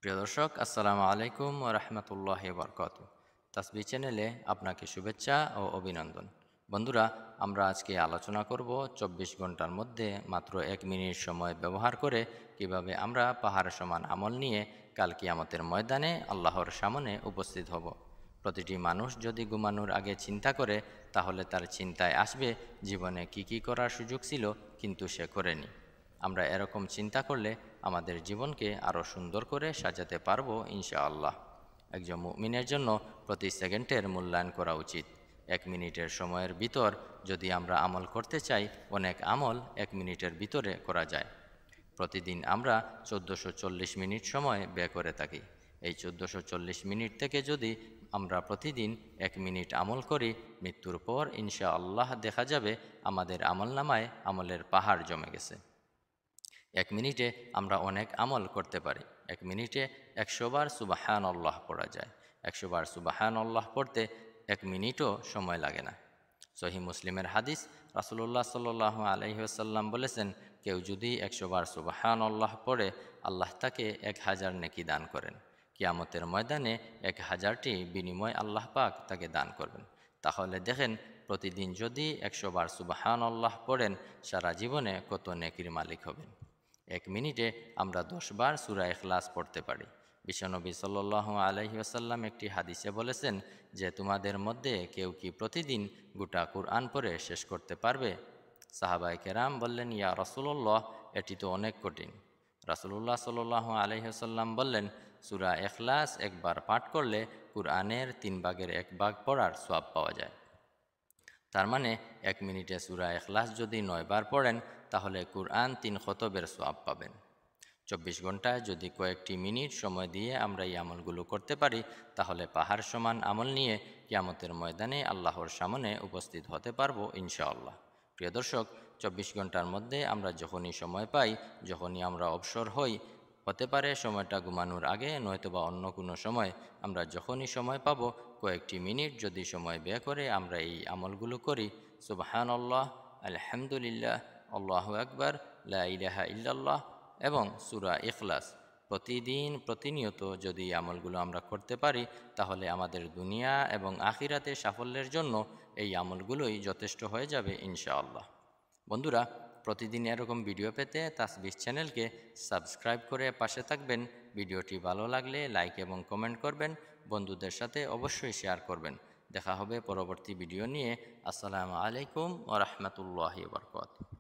প্রিয় দর্শক, আসসালামু আলাইকুম ওয়া রাহমাতুল্লাহি ওয়া বারাকাতুহু। তাসবিহ চ্যানেলে আপনাকে শুভেচ্ছা ও অভিনন্দন। বন্ধুরা, আমরা আজকে আলোচনা করব 24 ঘন্টার মধ্যে মাত্র 1 মিনিট সময় ব্যবহার করে কিভাবে আমরা পাহাড় সমান আমল নিয়ে কাল কিয়ামতের ময়দানে আল্লাহর সামনে উপস্থিত হব। প্রতিটি মানুষ যদি ঘুমানোর আগে চিন্তা করে, তাহলে তার চিন্তায় আসবে জীবনে কি করার সুযোগ ছিল কিন্তু সে করেনি। আমরা এরকম চিন্তা করলে আমাদের জীবনকে আরও সুন্দর করে সাজাতে পারবো ইনশাআল্লাহ। একজন মুমিনের জন্য প্রতি সেকেন্ডের মূল্যায়ন করা উচিত। 1 মিনিটের সময়ের ভিতর যদি আমরা আমল করতে চাই, অনেক আমল 1 মিনিটের ভিতরে করা যায়। প্রতিদিন আমরা 1440 মিনিট সময় ব্যয় করে থাকি। এই 1440 মিনিট থেকে যদি আমরা প্রতিদিন 1 মিনিট আমল করি, মৃত্যুর পর ইনশাআল্লাহ দেখা যাবে আমাদের আমলনামায় আমলের পাহাড় জমে গেছে। 1 মিনিটে আমরা অনেক আমল করতে পারি। 1 মিনিটে 100 বার সুবহানাল্লাহ পড়া যায়। 100 বার সুবহানাল্লাহ পড়তে 1 মিনিটও সময় লাগে না। সহিহ মুসলিমের হাদিস, রাসূলুল্লাহ সাল্লাল্লাহু আলাইহি ওয়াসাল্লাম বলেছেন, কেউ যদি 100 বার সুবহানাল্লাহ পড়ে, আল্লাহ তাকে 1000 নেকি দান করেন। কিয়ামতের ময়দানে 1000টি বিনিময় আল্লাহ পাক তাকে দান করবেন। তাহলে দেখেন, প্রতিদিন যদি 100 বার সুবহানাল্লাহ পড়েন, সারা জীবনে কত নেকির মালিক হবেন। 1 মিনিটে আমরা 10 বার সূরা ইখলাস পড়তে পারি। বিশ্বনবী সাল্লাল্লাহু আলাইহি ওয়াসাল্লাম একটি হাদিসে বলেছেন যে, তোমাদের মধ্যে কেউ কি প্রতিদিন গোটা কুরআন পড়ে শেষ করতে পারবে? সাহাবায়ে কেরাম বললেন, ইয়া রাসূলুল্লাহ, এটি তো অনেক কঠিন। রাসূলুল্লাহ সাল্লাল্লাহু আলাইহি ওয়াসাল্লাম বললেন, সূরা ইখলাস একবার পাঠ করলে কুরআনের 3 ভাগের 1 ভাগ পড়ার সওয়াব পাওয়া যায়। তার মানে 1 মিনিটে সূরা ইখলাস যদি 9 বার পড়েন, তাহলে কুরআন 3 খতবের সওয়াব পাবেন। 24 ঘন্টায় যদি কয়েকটি মিনিট সময় দিয়ে আমরা এই আমলগুলো করতে পারি, তাহলে পাহাড় সমান আমল নিয়ে কিয়ামতের ময়দানে আল্লাহর সামনে উপস্থিত হতে পারবো ইনশাআল্লাহ। প্রিয় দর্শক, 24 ঘন্টার মধ্যে আমরা যখনই সময় পাই, যখনই আমরা অবসর হই, হতে পারে সময়টা ঘুমানোর আগে, নয়তোবা অন্য কোনো সময়, আমরা যখনই সময় পাবো কয়েকটি মিনিট যদি সময় ব্যয় করে আমরা এই আমলগুলো করি, সুবহানাল্লাহ, আলহামদুলিল্লাহ, আল্লাহু আকবার, লা ইলাহা ইল্লাল্লাহ এবং সূরা ইখলাস প্রতিদিন প্রতিনিয়ত যদি এই আমলগুলো আমরা করতে পারি, তাহলে আমাদের দুনিয়া এবং আখিরাতে সাফল্যের জন্য এই আমলগুলোই যথেষ্ট হয়ে যাবে ইনশাআল্লাহ। বন্ধুরা, প্রতিদিন এরকম ভিডিও পেতে তাসবিহ চ্যানেলকে সাবস্ক্রাইব করে পাশে থাকবেন। ভিডিওটি ভালো লাগলে লাইক এবং কমেন্ট করবেন। বন্ধুদের সাথে অবশ্যই শেয়ার করবেন। দেখা হবে পরবর্তী ভিডিও নিয়ে। আসসালামু আলাইকুম ওয়া রাহমাতুল্লাহি ওয়া বারাকাতুহু।